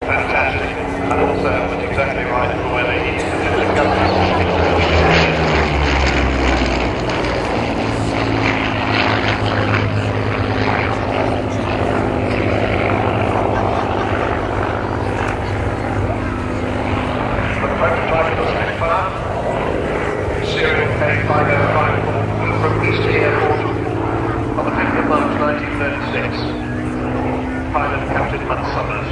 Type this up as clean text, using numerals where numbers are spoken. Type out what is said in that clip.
fantastic. And also, it was exactly right for where they needed to do the government. Serial K5054 from Eastern Airport on the 5th of March 1936. Pilot Captain Mutt Summers.